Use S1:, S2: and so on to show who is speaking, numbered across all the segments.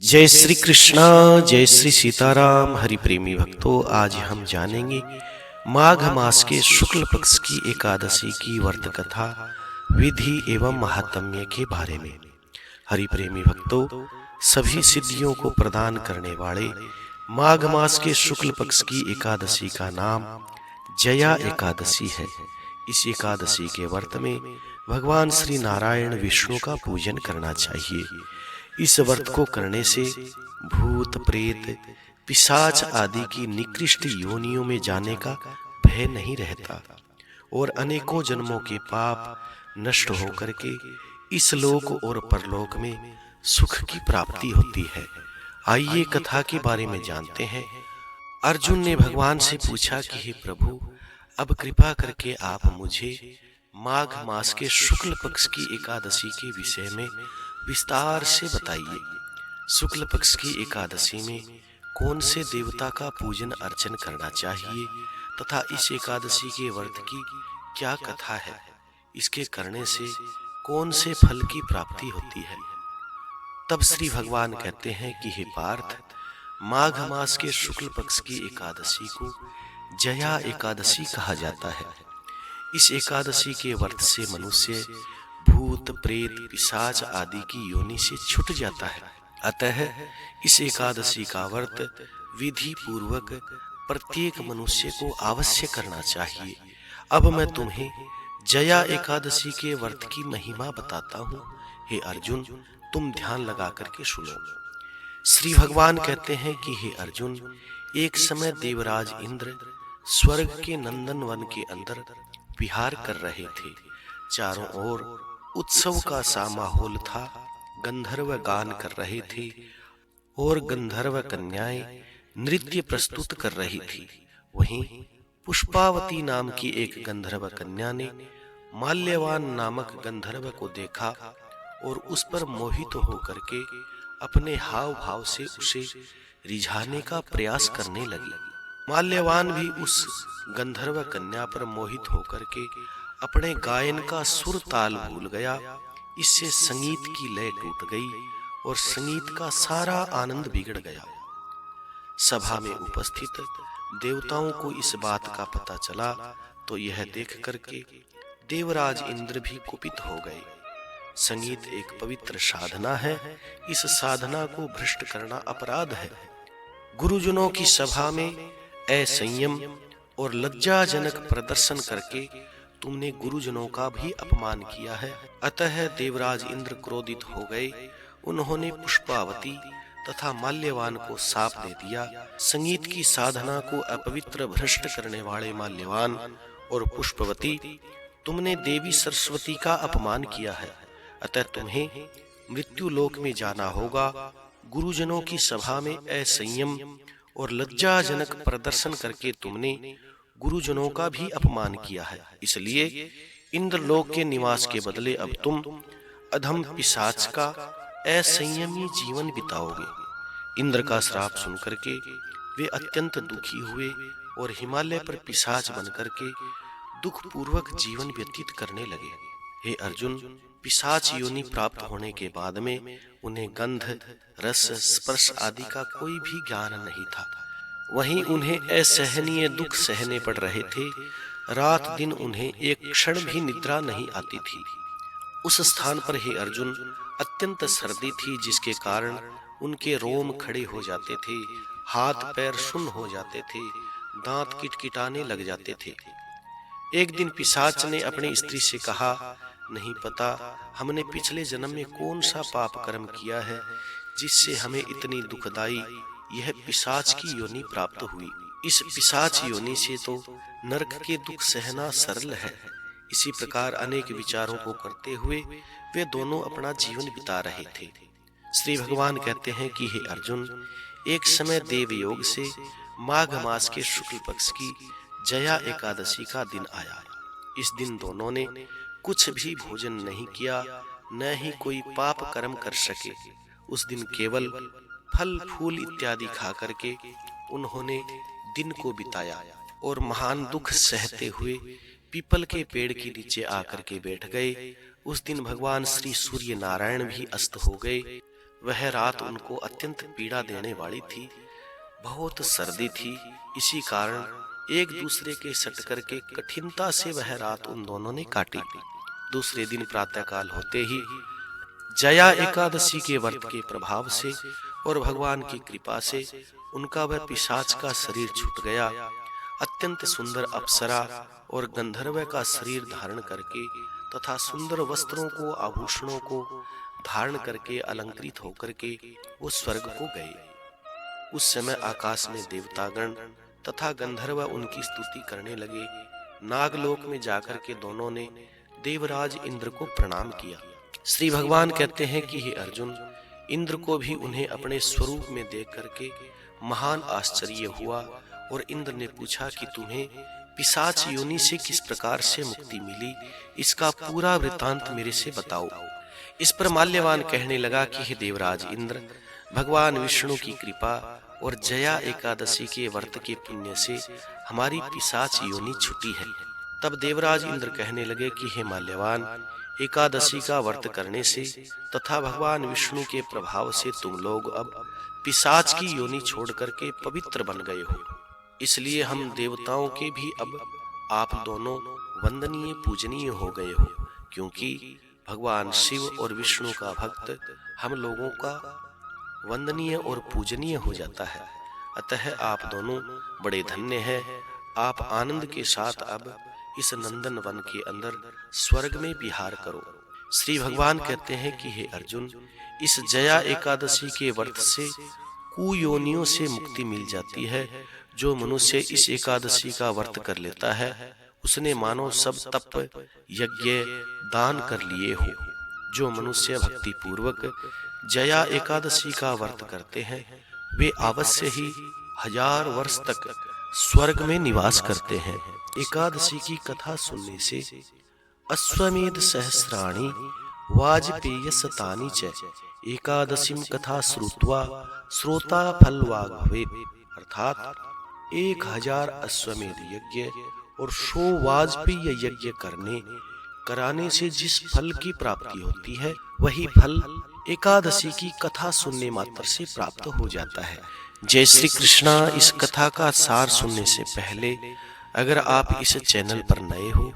S1: जय श्री कृष्णा, जय श्री सीताराम। हरि प्रेमी भक्तों, आज हम जानेंगे माघ मास के शुक्ल पक्ष की एकादशी की व्रत कथा, विधि एवं महात्म्य के बारे में। हरि प्रेमी भक्तों, सभी सिद्धियों को प्रदान करने वाले माघ मास के शुक्ल पक्ष की एकादशी का नाम जया एकादशी है। इस एकादशी के व्रत में भगवान श्री नारायण विष्णु का पूजन करना चाहिए। इस व्रत को करने से भूत प्रेत पिशाच आदि की निकृष्ट योनियों में जाने का भय नहीं रहता और अनेकों जन्मों के पाप नष्ट होकर के इस लोक और परलोक में सुख की प्राप्ति होती है। आइए कथा के बारे में जानते हैं। अर्जुन ने भगवान से पूछा कि हे प्रभु, अब कृपा करके आप मुझे माघ मास के शुक्ल पक्ष की एकादशी के विषय में विस्तार से बताइए। शुक्ल पक्ष की एकादशी में कौन से देवता का पूजन अर्चन करना चाहिए तथा इस एकादशी के व्रत की क्या कथा है, इसके करने से कौन से फल की प्राप्ति होती है। तब श्री भगवान कहते हैं कि हे पार्थ, माघ मास के शुक्ल पक्ष की एकादशी को जया एकादशी कहा जाता है। इस एकादशी के व्रत से मनुष्य भूत प्रेत पिशाच आदि की योनि से छूट जाता है। अतः इस एकादशी का व्रत विधि पूर्वक प्रत्येक मनुष्य को अवश्य करना चाहिए। अब मैं तुम्हें जया एकादशी के व्रत की महिमा बताता हूँ। हे अर्जुन, तुम ध्यान लगा करके सुनो। श्री भगवान कहते हैं कि हे अर्जुन, एक समय देवराज इंद्र स्वर्ग के नंदन वन के अंदर विहार कर रहे थे। चारों ओर उत्सव का सा माहौल था। गंधर्व गान कर रहे थे और गंधर्व कन्याएं नृत्य प्रस्तुत कर रही थी। वहीं पुष्पावती नाम की एक गंधर्व कन्या ने माल्यवान नामक गंधर्व को देखा और उस पर मोहित होकर के अपने हाव भाव से उसे रिझाने का प्रयास करने लगी। माल्यवान भी उस गंधर्व कन्या पर मोहित होकर के अपने गायन का सुर ताल भूल गया। इससे संगीत की लय टूट गई और संगीत का सारा आनंद बिगड़ गया। सभा में उपस्थित देवताओं को इस बात का पता चला तो यह देख करके देवराज इंद्र भी कुपित हो गए। संगीत एक पवित्र साधना है। इस साधना को भ्रष्ट करना अपराध है। गुरुजनों की सभा में असंयम और लज्जाजनक प्रदर्शन करके तुमने गुरुजनों का भी अपमान किया है। अतः देवराज इंद्र क्रोधित हो गए। उन्होंने पुष्पावती तथा माल्यवान को शाप दे दिया। संगीत की साधना को अपवित्र भ्रष्ट करने वाले माल्यवान और पुष्पवती, तुमने देवी सरस्वती का अपमान किया है। अतः तुम्हें मृत्यु लोक में जाना होगा। गुरुजनों की सभा में असंयम और लज्जाजनक प्रदर्शन करके तुमने गुरुजनों का भी अपमान किया है। इसलिए इंद्रलोक के निवास के बदले अब तुम अधम पिशाच का असंयमी जीवन बिताओगे। इंद्र का श्राप सुनकर के वे अत्यंत दुखी हुए और हिमालय पर पिशाच बनकर के दुख पूर्वक जीवन व्यतीत करने लगे। हे अर्जुन, पिशाच योनि प्राप्त होने के बाद में उन्हें गंध, रस, स्पर्श आदि का कोई भी ज्ञान नहीं था। वहीं उन्हें असहनीय दुख सहने पड़ रहे थे। रात दिन उन्हें एक क्षण भी निद्रा नहीं आती थी। उस स्थान पर हे अर्जुन अत्यंत सर्दी थी, जिसके कारण उनके रोम खड़े हो जाते थे, हाथ पैर सुन्न हो जाते थे, दांत किटकिटाने लग जाते थे। एक दिन पिशाच ने अपनी स्त्री से कहा, नहीं पता हमने पिछले जन्म में कौन सा पाप कर्म किया है जिससे हमें इतनी दुखदाई यह पिशाच की योनि प्राप्त हुई। इस पिशाच योनि से तो नरक के दुख सहना सरल है। इसी प्रकार अनेक विचारों को करते हुए वे दोनों अपना जीवन बिता रहे थे। श्री भगवान कहते हैं कि हे अर्जुन, एक समय देवयोग से माघ मास के शुक्ल पक्ष की जया एकादशी का दिन आया। इस दिन दोनों ने कुछ भी भोजन नहीं किया, न ही कोई पाप कर्म कर सके। उस दिन केवल फल फूल इत्यादि खा करके उन्होंने दिन को बिताया और महान दुख सहते हुए पीपल के पेड़ के नीचे आकर के बैठ गए। उस दिन भगवान श्री सूर्य नारायण भी अस्त हो गए। वह रात उनको अत्यंत पीड़ा देने वाली थी। बहुत सर्दी थी, इसी कारण एक दूसरे के सट करके कठिनता से वह रात उन दोनों ने काटी। दूसरे दिन प्रातःकाल होते ही जया एकादशी के व्रत के प्रभाव से और भगवान की कृपा से उनका वह पिशाच का शरीर छूट गया। अत्यंत सुंदर अप्सरा और गंधर्व का शरीर धारण करके तथा सुंदर वस्त्रों को आभूषणों को धारण करके अलंकृत होकर के वो स्वर्ग को गए। उस समय आकाश में देवतागण तथा गंधर्व उनकी स्तुति करने लगे। नागलोक में जाकर के दोनों ने देवराज इंद्र को प्रणाम किया। श्री भगवान कहते हैं कि हे अर्जुन, इंद्र को भी उन्हें अपने स्वरूप में देख करके महान आश्चर्य हुआ और इंद्र ने पूछा कि तुम्हें पिशाच योनि से किस प्रकार से मुक्ति मिली, इसका पूरा वृत्तांत मेरे से बताओ। इस पर माल्यवान कहने लगा कि हे देवराज इंद्र, भगवान विष्णु की कृपा और जया एकादशी के व्रत के पुण्य से हमारी पिशाच योनि छूटी है। तब देवराज इंद्र कहने लगे कि हे माल्यवान, एकादशी का व्रत करने से तथा भगवान विष्णु के प्रभाव से तुम लोग अब पिशाच की योनि छोड़ करके पवित्र बन गए हो। इसलिए हम देवताओं के भी अब आप दोनों वंदनीय पूजनीय हो गए हो, क्योंकि भगवान शिव और विष्णु का भक्त हम लोगों का वंदनीय और पूजनीय हो जाता है। अतः आप दोनों बड़े धन्य हैं। आप आनंद के साथ अब इस नंदन वन के अंदर स्वर्ग में विहार करो। श्री भगवान कहते हैं कि हे अर्जुन, इस जया एकादशी के व्रत से कुयोनियों से मुक्ति मिल जाती है। जो मनुष्य इस एकादशी का व्रत कर लेता है उसने मानो सब तप यज्ञ दान कर लिए हो। जो मनुष्य भक्ति पूर्वक जया एकादशी का व्रत करते हैं वे अवश्य ही 1000 वर्ष तक स्वर्ग में निवास करते हैं। एकादशी की कथा सुनने से अश्वमेध सहस्राणि वाजपेय शतानि च एकादशीम कथा श्रुत्वा श्रोता फलवाग भवेत्। अर्थात 1000 अश्वमेध यज्ञ और 100 वाजपेय यज्ञ कराने से जिस फल की प्राप्ति होती है वही फल एकादशी की कथा सुनने मात्र से प्राप्त हो जाता है। जय श्री कृष्णा। इस कथा का सार सुनने से पहले अगर आप इस चैनल पर नए हो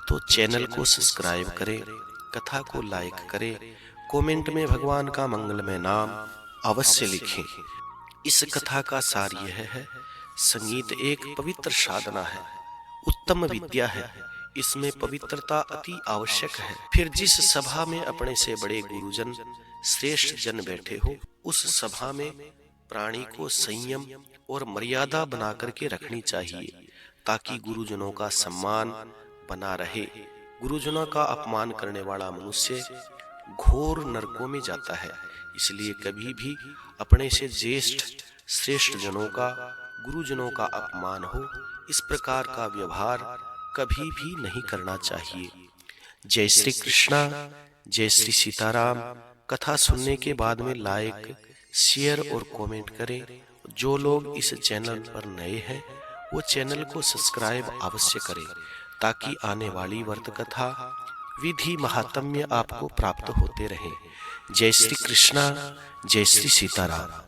S1: तो चैनल को सब्सक्राइब करें, कथा को लाइक करें, कमेंट में भगवान का मंगलमय नाम अवश्य लिखें। इस कथा का सार यह है, संगीत एक पवित्र साधना है, उत्तम विद्या है। इसमें पवित्रता अति आवश्यक है। फिर जिस सभा में अपने से बड़े गुरुजन श्रेष्ठ जन बैठे हो उस सभा में प्राणी को संयम और मर्यादा बना करके रखनी चाहिए ताकि गुरुजनों का सम्मान बना रहे। गुरुजनों का अपमान करने वाला मनुष्य घोर नरकों में जाता है। इसलिए कभी भी अपने से ज्येष्ठ श्रेष्ठ जनों का गुरुजनों का अपमान हो इस प्रकार का व्यवहार कभी भी नहीं करना चाहिए। जय श्री कृष्णा। जय श्री सीताराम। कथा सुनने के बाद में लाइक शेयर और कमेंट करें। जो लोग इस चैनल पर नए हैं वो चैनल को सब्सक्राइब अवश्य करें ताकि आने वाली व्रत कथा विधि महात्म्य आपको प्राप्त होते रहे। जय श्री कृष्णा। जय श्री सीताराम।